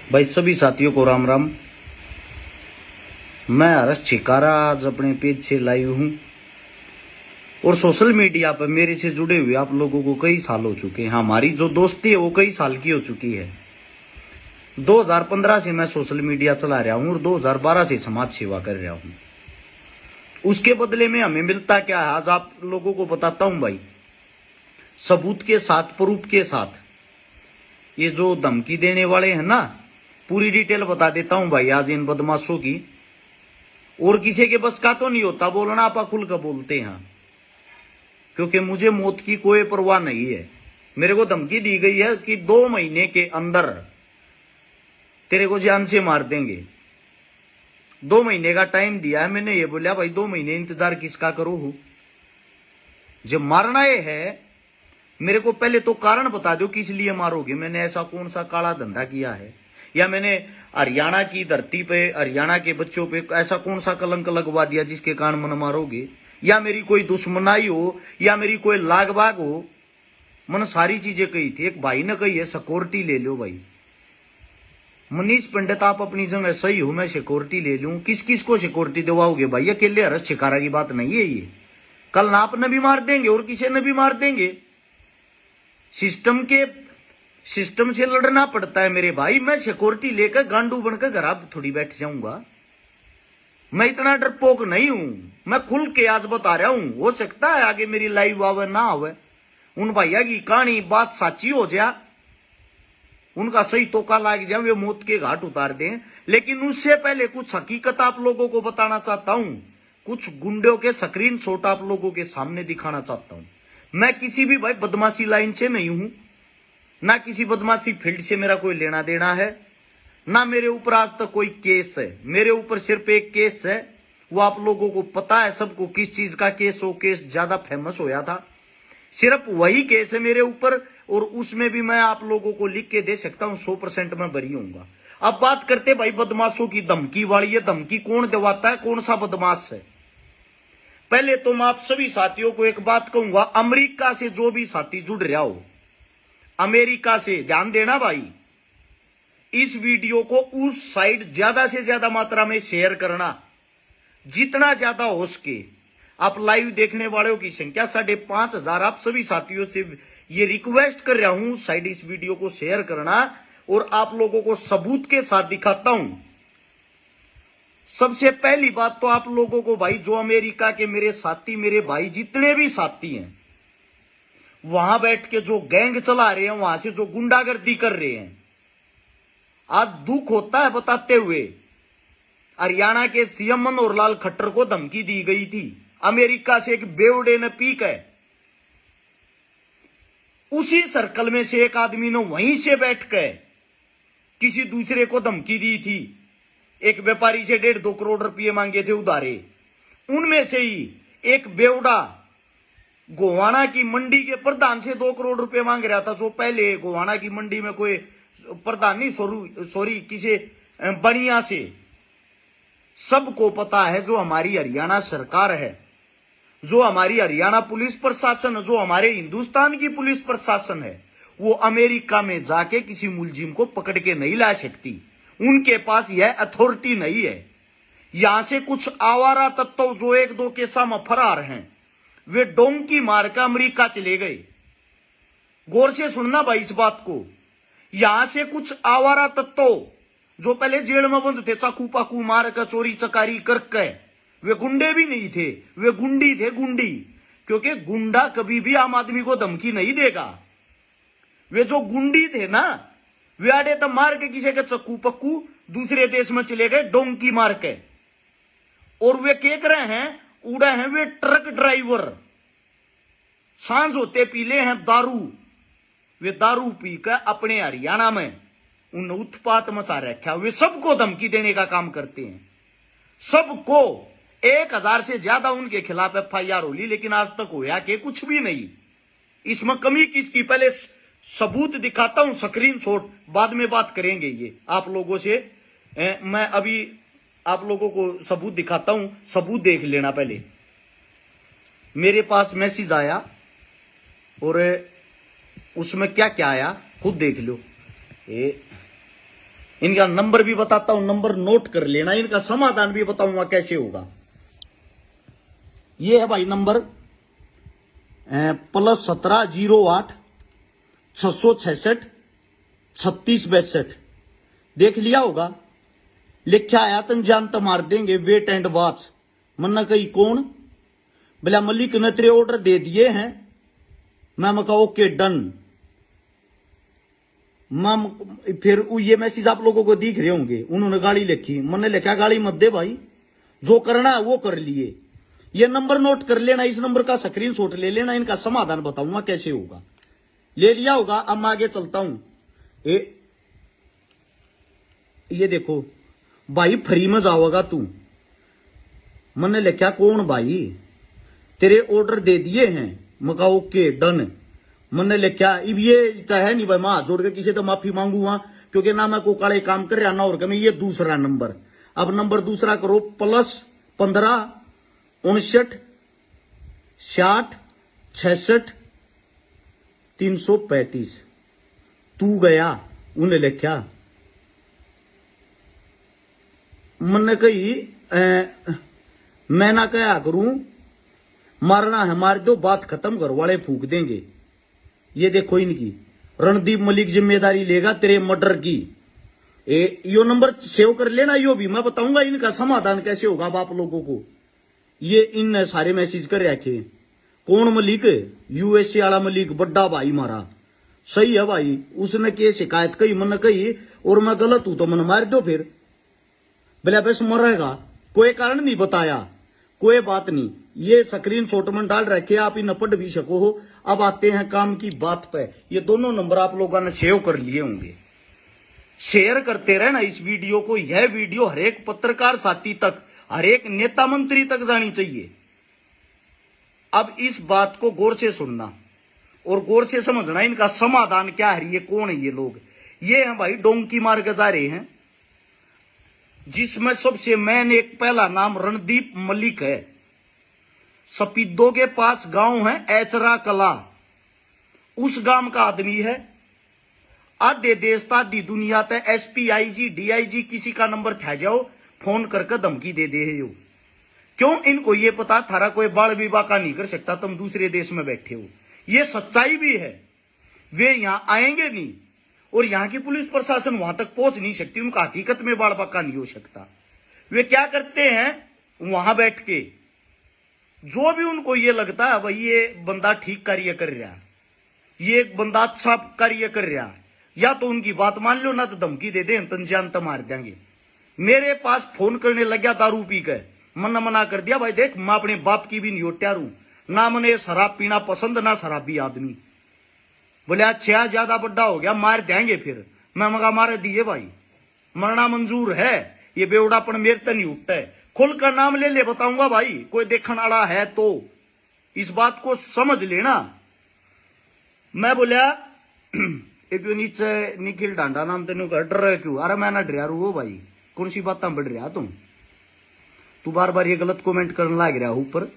भाई सभी साथियों को राम राम। मैं हर्ष छिकारा आज अपने पेज से लाइव हूं और सोशल मीडिया पर मेरे से जुड़े हुए आप लोगों को कई साल हो चुके हैं। हमारी जो दोस्ती है वो कई साल की हो चुकी है। 2015 से मैं सोशल मीडिया चला रहा हूं और 2012 से समाज सेवा कर रहा हूं। उसके बदले में हमें मिलता क्या है आज आप लोगों को बताता हूं भाई, सबूत के साथ, प्रूफ के साथ। ये जो धमकी देने वाले हैं ना, पूरी डिटेल बता देता हूं भाई आज इन बदमाशों की। और किसी के बस का तो नहीं होता बोलना, आप खुल कर बोलते हैं क्योंकि मुझे मौत की कोई परवाह नहीं है। मेरे को धमकी दी गई है कि 2 महीने के अंदर तेरे को जान से मार देंगे। 2 महीने का टाइम दिया है। मैंने ये बोला भाई 2 महीने इंतजार किसका करूं, जब मारना ये है मेरे को पहले तो कारण बता दो किस लिए मारोगे। मैंने ऐसा कौन सा काला धंधा किया है, या मैंने हरियाणा की धरती पे, हरियाणा के बच्चों पे ऐसा कौन सा कलंक लगवा दिया जिसके कारण मन मारोगे, या मेरी कोई दुश्मनाई हो, या मेरी कोई लाग बाग हो। मन सारी चीजें कही थी। एक भाई ने कही है सिक्योरिटी ले लो भाई। मनीष पंडित आप अपनी जगह सही हो, मैं सिक्योरिटी ले लूं। किस किस को सिक्योरिटी दिवाओगे भाई? अकेले हर्ष छिकारा की बात नहीं है ये। कल ना आपने भी मार देंगे और किसी ने भी मार देंगे। सिस्टम से लड़ना पड़ता है मेरे भाई। मैं सिक्योरिटी लेकर गांडू बनकर घर थोड़ी बैठ जाऊंगा। मैं इतना डरपोक नहीं हूं। मैं खुल के आज बता रहा हूं। हो सकता है आगे मेरी लाइव आवे ना आवे, उन भैया की कहानी बात साची हो जाए, उनका सही तोका लाग जाए, वे मौत के घाट उतार दें। लेकिन उससे पहले कुछ हकीकत आप लोगों को बताना चाहता हूं। कुछ गुंडों के स्क्रीनशॉट आप लोगों के सामने दिखाना चाहता हूं। मैं किसी भी भाई बदमाशी लाइन से नहीं हूं, ना किसी बदमाशी फील्ड से मेरा कोई लेना देना है, ना मेरे ऊपर आज तक कोई केस है। मेरे ऊपर सिर्फ एक केस है, वो आप लोगों को पता है सबको किस चीज का केस। वो केस ज्यादा फेमस होया था, सिर्फ वही केस है मेरे ऊपर। और उसमें भी मैं आप लोगों को लिख के दे सकता हूं 100% मैं बरी होऊंगा। अब बात करते भाई बदमाशों की। धमकी वाली है, धमकी कौन दिवाता है, कौन सा बदमाश है? पहले तो मैं आप सभी साथियों को एक बात कहूंगा, अमेरिका से जो भी साथी जुड़ रहा हो, अमेरिका से ध्यान देना भाई। इस वीडियो को उस साइड ज्यादा से ज्यादा मात्रा में शेयर करना, जितना ज्यादा हो सके। आप लाइव देखने वालों की संख्या 5,500। आप सभी साथियों से ये रिक्वेस्ट कर रहा हूं, साइड इस वीडियो को शेयर करना। और आप लोगों को सबूत के साथ दिखाता हूं। सबसे पहली बात तो आप लोगों को भाई, जो अमेरिका के मेरे साथी, मेरे भाई जितने भी साथी हैं, वहां बैठ के जो गैंग चला रहे हैं, वहां से जो गुंडागर्दी कर रहे हैं, आज दुख होता है बताते हुए। हरियाणा के सीएम मनोहर लाल खट्टर को धमकी दी गई थी अमेरिका से, एक बेवड़े ने पीक है। उसी सर्कल में से एक आदमी ने वहीं से बैठ कर किसी दूसरे को धमकी दी थी। एक व्यापारी से 1.5-2 करोड़ रुपए मांगे थे उधारे। उनमें से ही एक बेवड़ा गोवाना की मंडी के प्रधान से 2 करोड़ रुपए मांग रहा था। जो पहले गोवाना की मंडी में कोई प्रधान नहीं, सॉरी किसी बनिया से। सबको पता है जो हमारी हरियाणा सरकार है, जो हमारी हरियाणा पुलिस प्रशासन है, जो हमारे हिंदुस्तान की पुलिस प्रशासन है, वो अमेरिका में जाके किसी मुलजिम को पकड़ के नहीं ला सकती। उनके पास यह अथॉरिटी नहीं है। यहां से कुछ आवारा तत्व जो 1-2 केसा में फरार हैं, वे डोंकी मारकर अमेरिका चले गए। गौर से सुनना भाई इस बात को। यहां से कुछ आवारा तत्व जो पहले जेल में बंद थे, चाकू पाकू मार कर, चोरी चकारी करके, वे गुंडे भी नहीं थे, वे गुंडी थे, गुंडी। क्योंकि गुंडा कभी भी आम आदमी को धमकी नहीं देगा। वे जो गुंडी थे ना, वे आड़े तब मार के किसी के चक्कू पक्कू दूसरे देश में चले गए डोंकी मार के। और वे क्या कर रहे हैं, उड़े हैं वे ट्रक ड्राइवर। सांझ होते पीले हैं दारू। वे दारू पीकर अपने हरियाणा में उन उत्पात मचा रखा। वे सबको धमकी देने का काम करते हैं, सबको। 1000 से ज्यादा उनके खिलाफ FIR होली, लेकिन आज तक होया कि कुछ भी नहीं। इसमें कमी किसकी? पहले सबूत दिखाता हूं, स्क्रीनशॉट, बाद में बात करेंगे ये आप लोगों से। मैं अभी आप लोगों को सबूत दिखाता हूं, सबूत देख लेना। पहले मेरे पास मैसेज आया और उसमें क्या क्या आया खुद देख लो। इनका नंबर भी बताता हूं, नंबर नोट कर लेना, इनका समाधान भी बताऊंगा कैसे होगा। ये है भाई नंबर +1708 666 3662। देख लिया होगा, लिखा आया तन जानता मार देंगे वेट एंड वॉच। मन्ना कही कौन बोला मलिक ने तेरे ऑर्डर दे दिए हैं। मैं कहा ओके डन। फिर ये मैसेज आप लोगों को दिख रहे होंगे, उन्होंने गाली लिखी, मैंने लिखा गाली मत दे भाई, जो करना है वो कर लिए। ये नंबर नोट कर लेना, इस नंबर का स्क्रीनशॉट ले लेना, इनका समाधान बताऊंगा कैसे होगा। ले लिया होगा, अब मैं आगे चलता हूं। ये देखो भाई फ्री में जाओगा तू। मैंने लिखा कौन भाई, तेरे ऑर्डर दे दिए हैं। मका ओके डन। मैंने लिखा अब ये है नहीं भाई, मैं हाथ जोड़ के किसी तो माफी मांगूंगा, क्योंकि ना मैं को काले काम कर रहा ना और मैं। ये दूसरा नंबर, अब नंबर दूसरा करो +15 59 60 66 335। तू गया उन्हें लिखा। मैंने कही मैं ना क्या करूं, मारना है मार दो, बात खत्म, घर वाले फूक देंगे। ये देखो इनकी, रणदीप मलिक जिम्मेदारी लेगा तेरे मर्डर की। यो नंबर सेव कर लेना, यो भी मैं बताऊंगा इनका समाधान कैसे होगा अब आप लोगों को। ये इन सारे मैसेज कर रखे। कौन मलिक, यूएसए वाला मलिक, बड्डा भाई मारा। सही है भाई, उसने के शिकायत कही, मन कही और मैं गलत हूं तो मन मार दो फिर। बोला बस मरेगा, कोई कारण नहीं बताया, कोई बात नहीं। ये स्क्रीनशॉट में डाल रखे, आप इन पढ़ भी सको हो। अब आते हैं काम की बात पे। ये दोनों नंबर आप लोगों ने सेव कर लिए होंगे। शेयर करते रहना इस वीडियो को। यह वीडियो हर एक पत्रकार साथी तक, हर एक नेता मंत्री तक जानी चाहिए। अब इस बात को गौर से सुनना और गौर से समझना, इनका समाधान क्या है। ये कौन है ये लोग? ये हैं भाई डोंकी मार के जा रहे हैं, जिसमें सबसे मैन एक पहला नाम रणदीप मलिक है। सपीदो के पास गांव है ऐचरा कला, उस गांव का आदमी है। आधे देश आधी दुनिया तक एसपी आईजी डीआईजी किसी का नंबर था जाओ, फोन करके धमकी दे दे यो। क्यों? इनको ये पता थारा कोई बाल विवाह का नहीं कर सकता, तुम दूसरे देश में बैठे हो। ये सच्चाई भी है। वे यहां आएंगे नहीं और यहां की पुलिस प्रशासन वहां तक पहुंच नहीं सकती, उनका हकीकत में बाल पक्का नहीं हो सकता। वे क्या करते हैं, वहां बैठ के जो भी उनको ये लगता है भाई ये बंदा ठीक कार्य कर रहा, ये एक बंदा अच्छा कार्य कर रहा, या तो उनकी बात मान लो ना तो धमकी दे दे, तंजान तो मार देंगे। मेरे पास फोन करने लग गया दारू पी के, मना कर दिया भाई देख मैं अपने बाप की भी नहीं होट्या रू, ना मैंने शराब पीना पसंद ना शराबी आदमी। बोले अच्छा ज्यादा बड्डा हो गया मार देंगे फिर। मैं मगा मारे दिए भाई, मरना मंजूर है, ये बेवड़ापन मेरे तो नहीं उठता है। खुल कर नाम ले ले बताऊंगा भाई, कोई देखने वाला है तो इस बात को समझ लेना। मैं बोलिया एक नीचे निखिल डांडा नाम तेन डर रहे क्यों? अरे मैं ना डरिया रू हो भाई, कौन सी बात बढ़ रहा तू बार बार ये गलत कमेंट करने लग रहा ऊपर।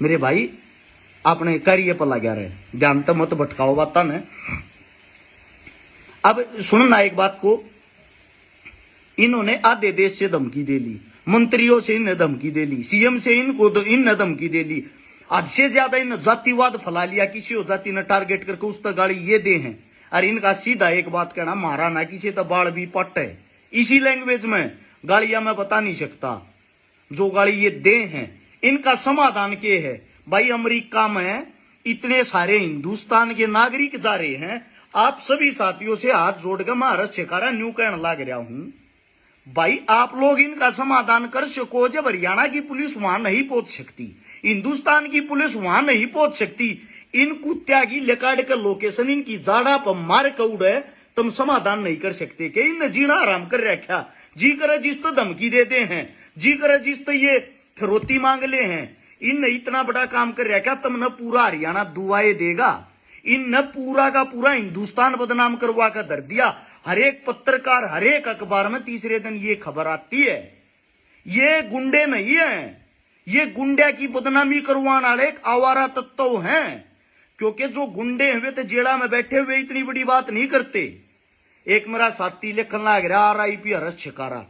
मेरे भाई अपने कार्य पर लगा रहे, ध्यान तो मत भटकाओ बात ने। अब सुनना एक बात को, इन्होंने आधे देश से धमकी दे ली, मंत्रियों से इन्हें धमकी दे ली, सीएम से इन्हें धमकी दे ली, हद से ज्यादा इन जातिवाद फैला लिया, किसी और जाति ने टारगेट करके उस तक गाली ये दे हैं। और इनका सीधा एक बात कहना, मारा ना किसी तो बाल भी पट है। इसी लैंग्वेज में गालियां मैं बता नहीं सकता जो गाली ये दे हैं। इनका समाधान क्या है भाई? अमेरिका में इतने सारे हिंदुस्तान के नागरिक जा रहे हैं, आप सभी साथियों से हाथ जोड़कर महाराष्ट्र का न्यू कहने लग रहा हूं भाई, आप लोग इनका समाधान कर सको। जब हरियाणा की पुलिस वहां नहीं पहुंच सकती, हिंदुस्तान की पुलिस वहां नहीं पहुंच सकती, इन कुत्या की लेकाड़ का लोकेशन इनकी जाड़ा पर मार कौड़ है, तुम समाधान नहीं कर सकते कि इन जीना आराम कर रखा। जी करे जिस तो धमकी देते हैं, जी करे जिस तो ये फिरौती मांग ले हैं, इन इतना बड़ा काम कर रखा, तुमने पूरा हरियाणा दुआएं देगा। इन पूरा का पूरा हिंदुस्तान बदनाम करवा कर धर दिया। हर एक पत्रकार हर एक अखबार में तीसरे दिन ये खबर आती है। ये गुंडे नहीं है, ये गुंडे की बदनामी करवाने वाले एक आवारा तत्व हैं। क्योंकि जो गुंडे हुए तो जेड़ा में बैठे हुए इतनी बड़ी बात नहीं करते, एक मेरा साथी लिखन लग रहा RIP हरस छिकारा।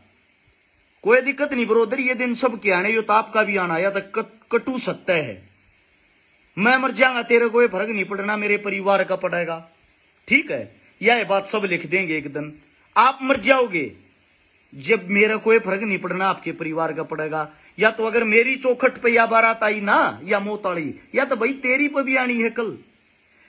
कोई दिक्कत नहीं ब्रोदर, ये दिन सब के आने, यो तो आपका भी आना, या तो कटु सत्य है। मैं मर जाऊंगा, तेरे कोई फर्क नहीं पड़ना, मेरे परिवार का पड़ेगा, ठीक है। यह बात सब लिख देंगे एक दिन। आप मर जाओगे जब मेरा कोई फर्क नहीं पड़ना, आपके परिवार का पड़ेगा। या तो अगर मेरी चौखट पे या बारात आई ना, या मौत आई, या तो भाई तेरी पे भी आनी है कल।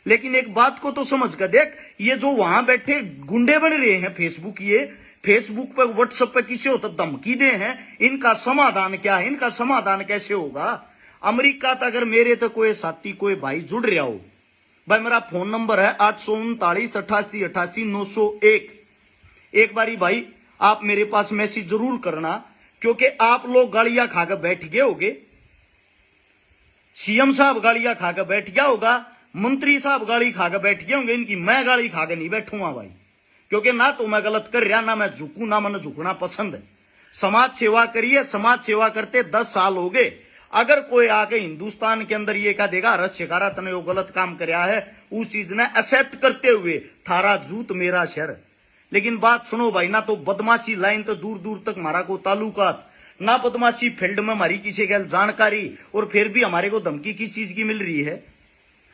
लेकिन एक बात को तो समझ कर देख, ये जो वहां बैठे गुंडे बन रहे हैं फेसबुक, ये फेसबुक पे व्हाट्सएप पे किसी हो तो धमकी दे हैं, इनका समाधान क्या है, इनका समाधान कैसे होगा। अमेरिका तक अगर मेरे तो कोई साथी कोई भाई जुड़ रहा हो, भाई मेरा फोन नंबर है 839 एक बारी भाई आप मेरे पास मैसेज जरूर करना, क्योंकि आप लोग गालियां खाकर बैठ गए होगे। सीएम साहब गालियां खाकर बैठ गया होगा, मंत्री साहब गाली खाकर बैठ गए होंगे, इनकी मैं गाली खाकर नहीं बैठूंगा भाई। क्योंकि ना तो मैं गलत कर रहा, ना मैं झुकू, ना मैंने झुकना पसंद है। समाज सेवा करिए, समाज सेवा करते 10 साल हो गए। अगर कोई आके हिंदुस्तान के अंदर ये कह देगा रस शिकारा तने वो गलत काम करया है, उस चीज ने एक्सेप्ट करते हुए थारा जूत मेरा शर। लेकिन बात सुनो भाई, ना तो बदमाशी लाइन तो दूर दूर तक हमारा को ताल्लुकात, ना बदमाशी फील्ड में हमारी किसी की जानकारी, और फिर भी हमारे को धमकी किस चीज की मिल रही है।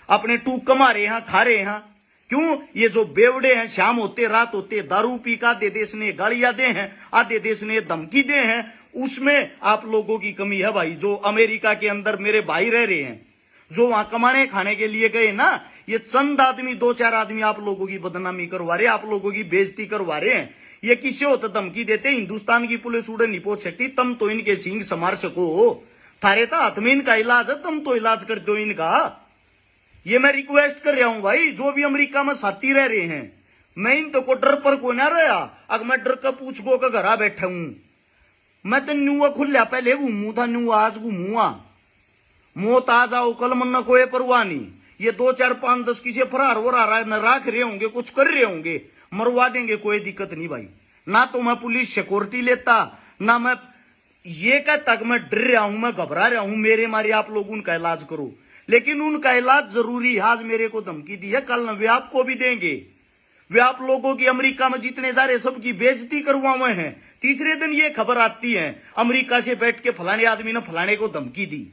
अपने टूक कमा रहे हैं, खा रहे हैं, क्यों? ये जो बेवड़े हैं, शाम होते रात होते दारू पी का आधे देश ने गालियां दे हैं, आधे देश ने धमकी दे हैं, उसमें आप लोगों की कमी है भाई। जो अमेरिका के अंदर मेरे भाई रह रहे हैं, जो वहां कमाने खाने के लिए गए ना, ये चंद आदमी 2-4 आदमी आप लोगों की बदनामी करवा रहे, आप लोगों की बेइज्जती करवा रहे हैं। ये किसी हो तो धमकी देते, हिंदुस्तान की पुलिस उड़े नहीं पहुंच सकती, तुम तो इनके सींग संभार सको। थारे तो हाथ में इनका इलाज है, तुम तो इलाज कर दो इनका। ये मैं रिक्वेस्ट कर रहा हूं भाई, जो भी अमेरिका में साथी रह रहे हैं, मैं इन तो को डर पर को ना रहा। अगर मैं डर का पूछ गो का घर बैठा हूं, मैं तो न्यूआ खुल्या पहले घूमू था, न्यू आज घूमूआ। मौत आ जाओ कल, मन कोई परवाह नहीं। ये 2, 4, 5, 10 किसी फरार हो रहा है, न राख रहे होंगे, कुछ कर रहे होंगे, मरवा देंगे, कोई दिक्कत नहीं भाई। ना तो मैं पुलिस सिक्योरिटी लेता, ना मैं ये कहता कि मैं डर रहा हूं, मैं घबरा रहा हूं, मेरे मारे आप लोग उनका इलाज करो। लेकिन उनका इलाज जरूरी है। आज मेरे को धमकी दी है, कल वे आपको भी देंगे। वे आप लोगों की अमेरिका में जितने जा रहे सबकी बेइज्जती करवाए हैं। तीसरे दिन ये खबर आती है अमेरिका से बैठ के फलाने आदमी ने फलाने को धमकी दी।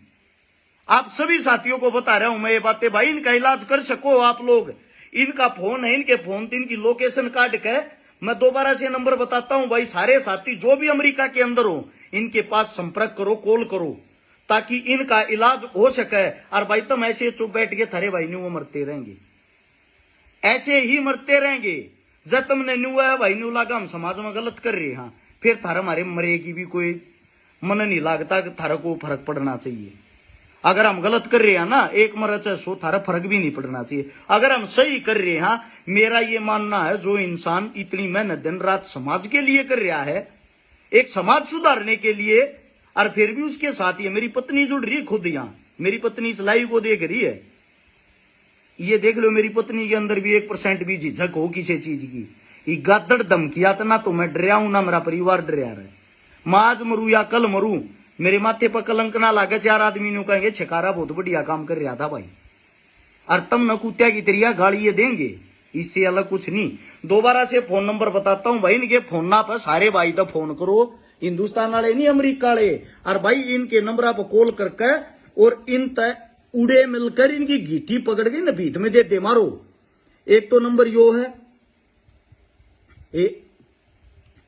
आप सभी साथियों को बता रहा हूं मैं ये बातें भाई, इनका इलाज कर सको आप लोग। इनका फोन है, इनके फोन इनकी लोकेशन काट के मैं दोबारा से नंबर बताता हूं भाई। सारे साथी जो भी अमेरिका के अंदर हो, इनके पास संपर्क करो, कॉल करो, ताकि इनका इलाज हो सके। और भाई तुम ऐसे चुप बैठ के थारे भाई न्यू मरते रहेंगे, ऐसे ही मरते रहेंगे। जब तुमने न्यू है भाई न्यू लगा हम समाज में गलत कर रहे हैं, फिर थारा हमारे मरे की भी कोई मन नहीं लगता कि थारा को फर्क पड़ना चाहिए। अगर हम गलत कर रहे हैं ना, एक मर चाहे 100, थारा फर्क भी नहीं पड़ना चाहिए। अगर हम सही कर रहे हैं, मेरा ये मानना है, जो इंसान इतनी मेहनत दिन रात समाज के लिए कर रहा है, एक समाज सुधारने के लिए, और फिर भी उसके साथ ही मेरी पत्नी जुड़ रही है। खुद यहां मेरी पत्नी इस लाइव को देख रही है, ये देख लो मेरी पत्नी के अंदर भी 1% भी झिझक हो किसी चीज की। ये गादड़ धमकिया तो ना तो मैं डरिया हूं, ना मेरा परिवार डरिया रहे। मैं आज मरू या कल मरू, मेरे माथे पर कलंक ना लागे। 4 आदमी नु कहेंगे छिकारा बहुत बढ़िया काम कर रहा था भाई, और तुम न कुत्या की तरिया गाली ये देंगे, इससे अलग कुछ नहीं। दोबारा से फोन नंबर बताता हूं भाई, इनके फोन ना पर सारे भाई तो फोन करो, हिंदुस्तान वाले नहीं अमेरिका वाले। और भाई इनके नंबर पर कॉल करके और इन तक उड़े मिलकर इनकी गीठी पकड़ के न भीत में दे मारो। एक तो नंबर यो है,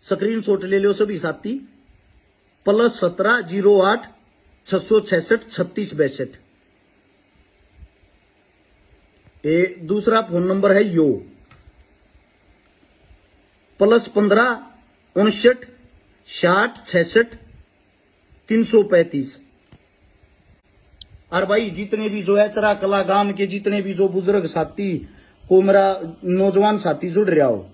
स्क्रीन शॉट ले लो सभी साथी, +17 08 666 3662। दूसरा फोन नंबर है यो +15 59 60 66 335। और भाई जितने भी जो ऐचरा कला गांव के जितने भी जो बुजुर्ग साथी को मेरा नौजवान साथी जुड़ रहा हो,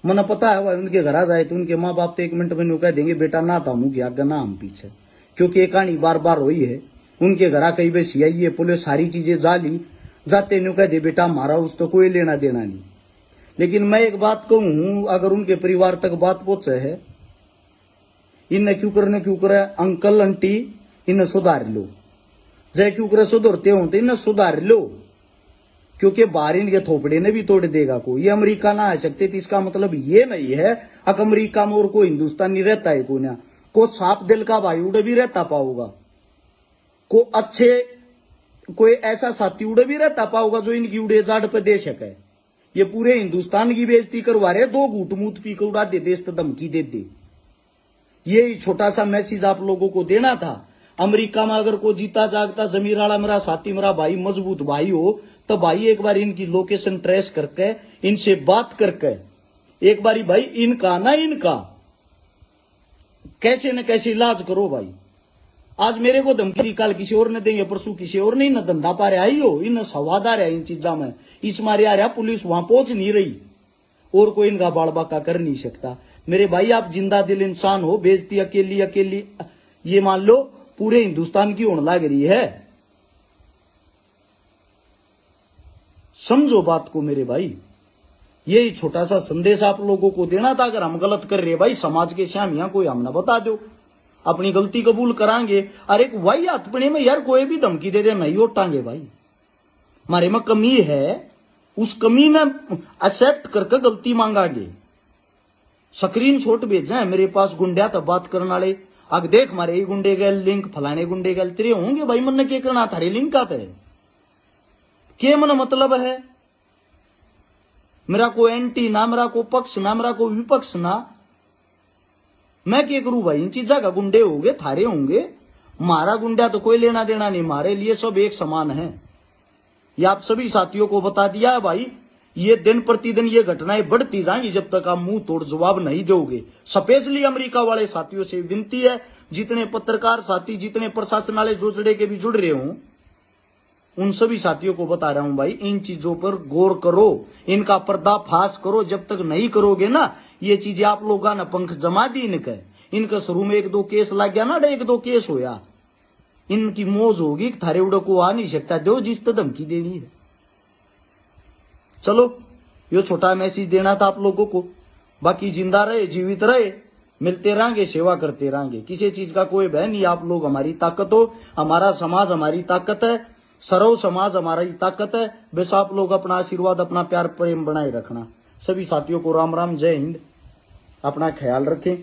मना पता है भाई उनके घर आ जाए तो उनके माँ बाप तो 1 मिनट में कह देंगे बेटा ना था मुंह आगे ना हम पीछे, क्योंकि एक कहानी बार बार हुई है। उनके घर कई बेसी आई है, पुलिस सारी चीजें जाली जाते न्यू कह दे बेटा हमारा उस तो कोई लेना देना नहीं। लेकिन मैं एक बात कहूं, अगर उनके परिवार तक बात पहुंचे है, इन्हें क्यों करे अंकल आंटी इन्हें सुधार लो, जय क्यों करे सुधरते हो तो इन्हें सुधार लो। क्योंकि बाहर इनके थोपड़े ने भी तोड़ देगा को। ये अमेरिका ना आ सकते, तो इसका मतलब ये नहीं है अक अमेरिका में और कोई हिंदुस्तानी रहता है को ना को साफ दिल का भाई उड़े भी रहता पाऊगा, को अच्छे कोई ऐसा साथी उड़े भी रहता पाऊगा जो इनकी उड़े जाड़ पे दे सके। ये पूरे हिंदुस्तान की बेइज्जती करवा रहे, 2 घूट मूत पी कर उड़ा दे देश तो धमकी दे दे। ये छोटा सा मैसेज आप लोगों को देना था। अमेरिका में अगर कोई जीता जागता जमीर वाला मेरा साथी मेरा भाई मजबूत भाई हो तो भाई एक बार इनकी लोकेशन ट्रेस करके इनसे बात करके एक बारी भाई इनका कैसे न कैसे इलाज करो भाई। आज मेरे को धमकी निकाल किसी और ने देंगे, परसों किसी और नहीं, न धंधा पा रहा ही हो, इन सवाद आ रहा है इन चीजा में, इस मारे आ रहा पुलिस वहां पहुंच नहीं रही और कोई इनका बाल बाका कर नहीं सकता। मेरे भाई आप जिंदा दिल इंसान हो, बेइज्जती अकेली ये मान लो पूरे हिंदुस्तान की होने लग रही है। समझो बात को मेरे भाई, यही छोटा सा संदेश आप लोगों को देना था। अगर हम गलत कर रहे भाई समाज के सामने कोई हमने बता दो, अपनी गलती कबूल करांगे। अरे एक वाई हाथपने में यार कोई भी धमकी दे दे नहीं उठांगे भाई, हमारे में कमी है, उस कमी में एक्सेप्ट करके गलती मांगागे। स्क्रीन शॉट भेजा है मेरे पास गुंडा तो बात करने वाले, अग देख मारे गुंडे गए लिंक फलाने गुंडे गए तेरे होंगे भाई, मन ने क्या करना थारे लिंक आते के मन मतलब है। मेरा को एंटी ना, मेरा को पक्ष ना, मेरा को विपक्ष ना, मैं क्या करूं भाई। इन चीजा का गुंडे होंगे थारे होंगे, मारा गुंडा तो कोई लेना देना नहीं, मारे लिए सब एक समान है। ये आप सभी साथियों को बता दिया है भाई। ये दिन प्रतिदिन ये घटनाएं बढ़ती जाएंगी जब तक आप मुंह तोड़ जवाब नहीं दोगे। स्पेशली अमेरिका वाले साथियों से विनती है, जितने पत्रकार साथी जितने प्रशासन वाले जोजड़े के भी जुड़ रहे हों उन सभी साथियों को बता रहा हूं भाई, इन चीजों पर गौर करो, इनका पर्दाफाश करो। जब तक नहीं करोगे ना ये चीजें आप लोगों ने पंख जमा दी इनके शुरू में 1-2 केस लग गया ना, 1-2 केस होया, इनकी मौज होगी, थारे उड़ो को आ नहीं सकता, दो जिस तो धमकी देनी है। चलो ये छोटा मैसेज देना था आप लोगों को। बाकी जिंदा रहे जीवित रहे, मिलते रहेंगे सेवा करते रहेंगे, किसी चीज का कोई भय नहीं। आप लोग हमारी ताकत हो, हमारा समाज हमारी ताकत है, सर्व समाज हमारी ताकत है। बस आप लोग अपना आशीर्वाद अपना प्यार प्रेम बनाए रखना। सभी साथियों को राम राम, जय हिंद, अपना ख्याल रखें।